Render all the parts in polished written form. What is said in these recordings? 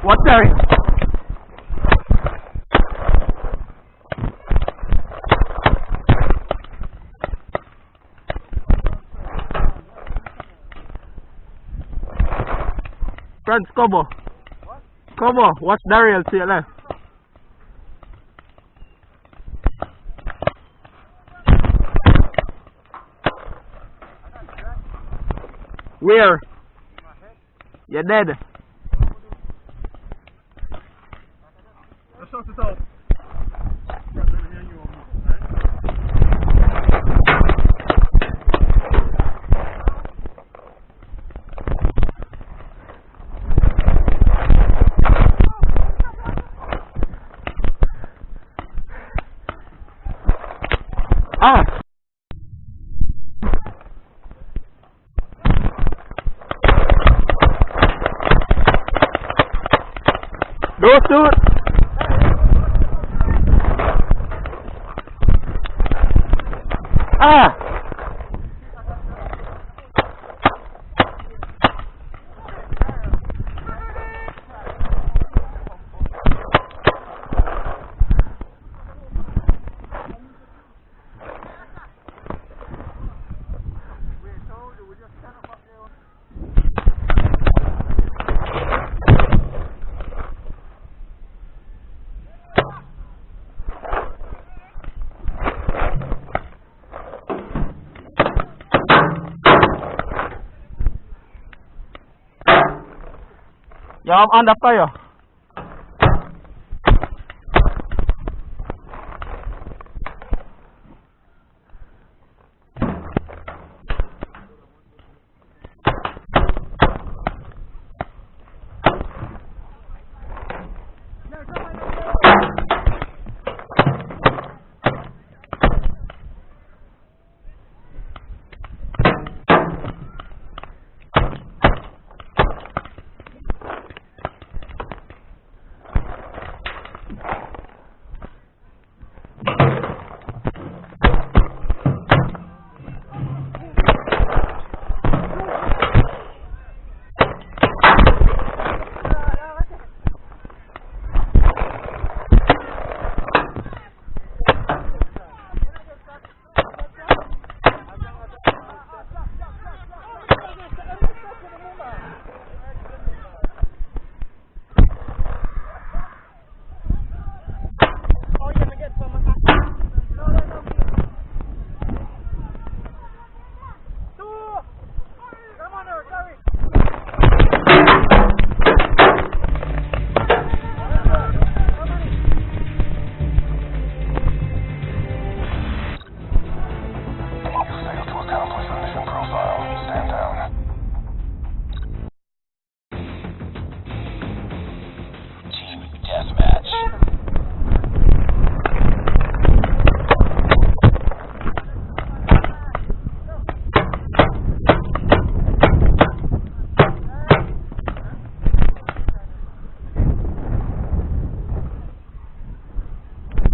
What's there? Friends, cover. Cover. Watch Daryl to your left. Where? You're dead. Ah! Go to it! Ah! Yeah, I'm under fire.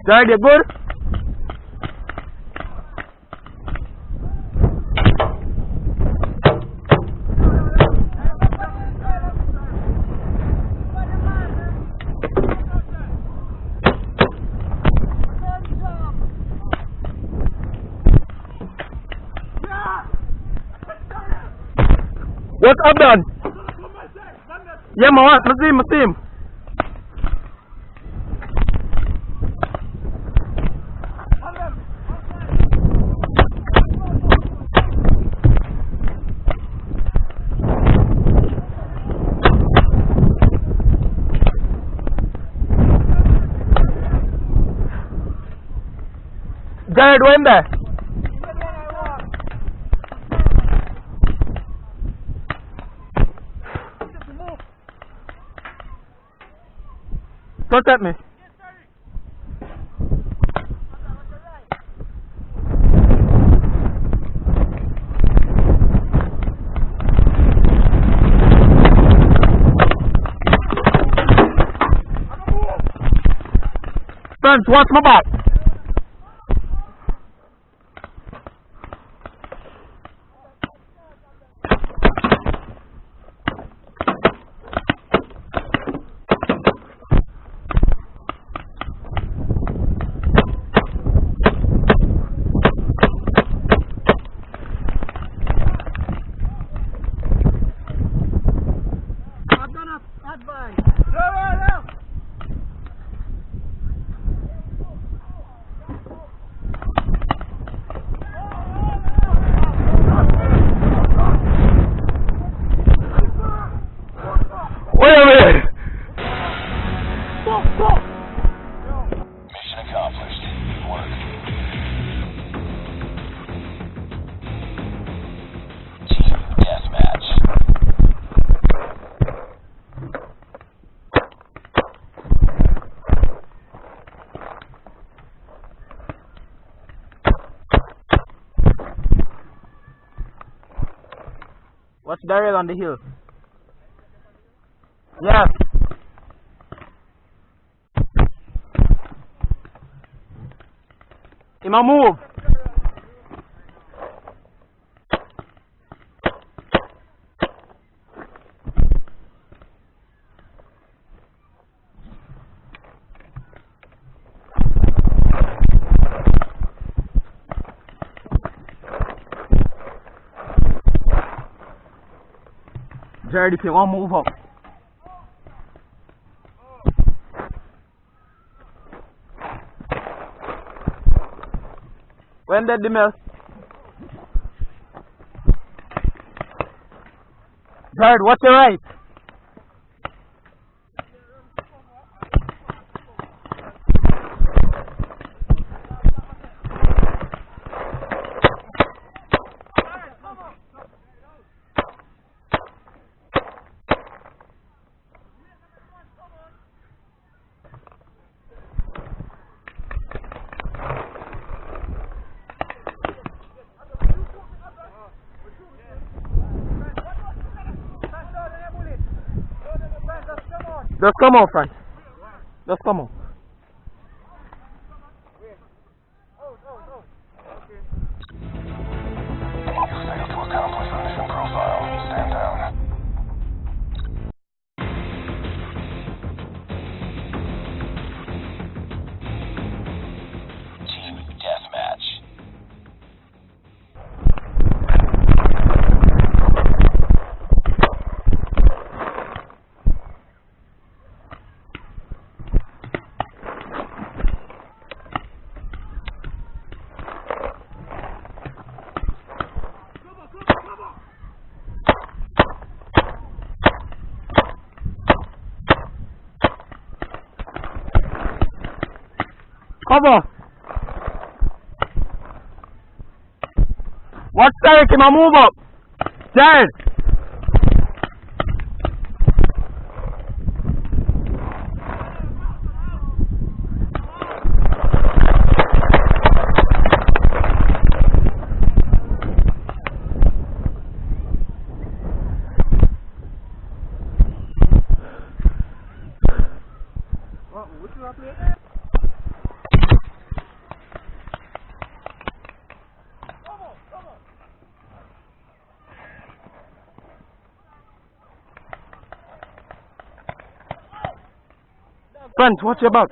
Jared, you good? What's up, done? Yeah, my team. Jared, when there? Protect me. Friends, watch my back. Daryl on the hill. Yes. Him a move. Jared, if you want to move up. When did the mill? Jared, what's your right? Just come on, Frank. Just come on. You failed to accomplish the mission profile. Stand down. Team deathmatch. Cover. What's Derek? Him a move up. Jared. Front, watch your back.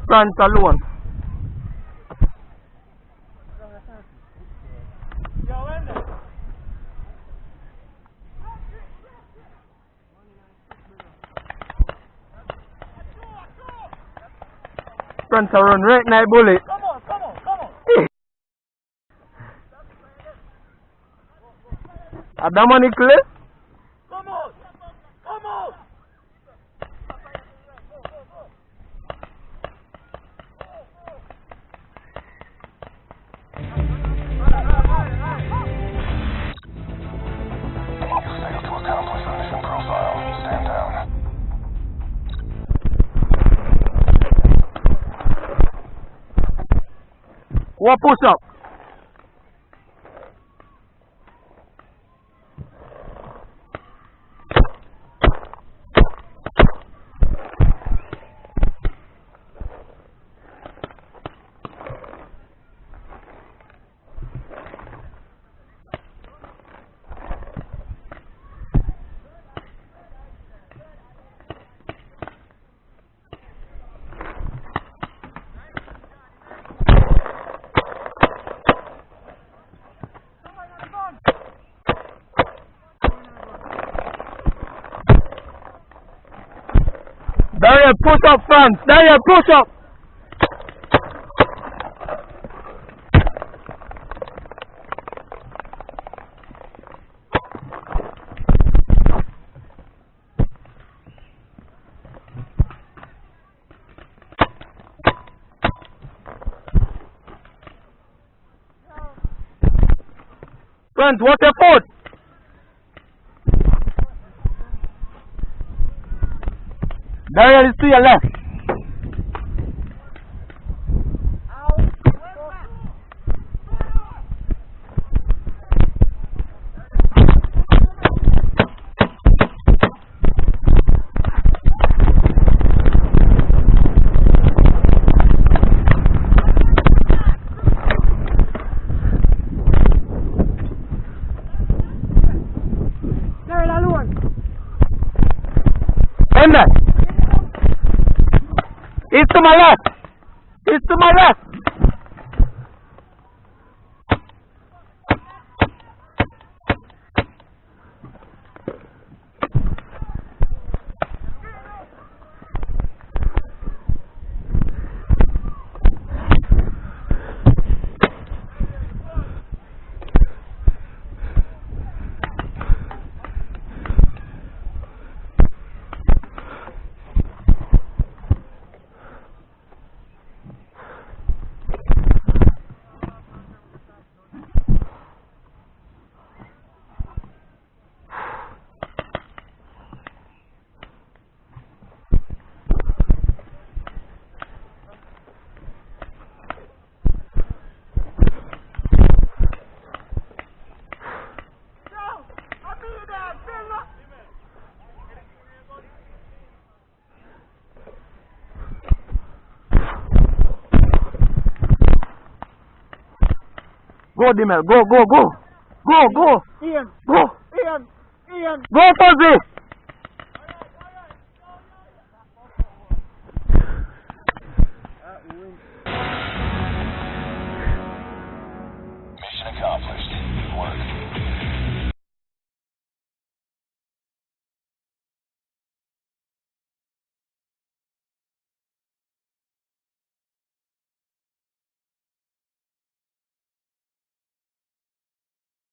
Front alone. Front a run right now, bullet. Come on. Are that money clear? Come on. You failed to accomplish the mission profile. Stand down. What push up? Daryl, push up, Franz. Daryl, push up. Friends, watch your foot. Dariel is to your left. Anda. It's to my left. It's to my left. Go, Dimel. Go, go, go. Go, go. Ian. Go. Ian. Go, Fuzzy.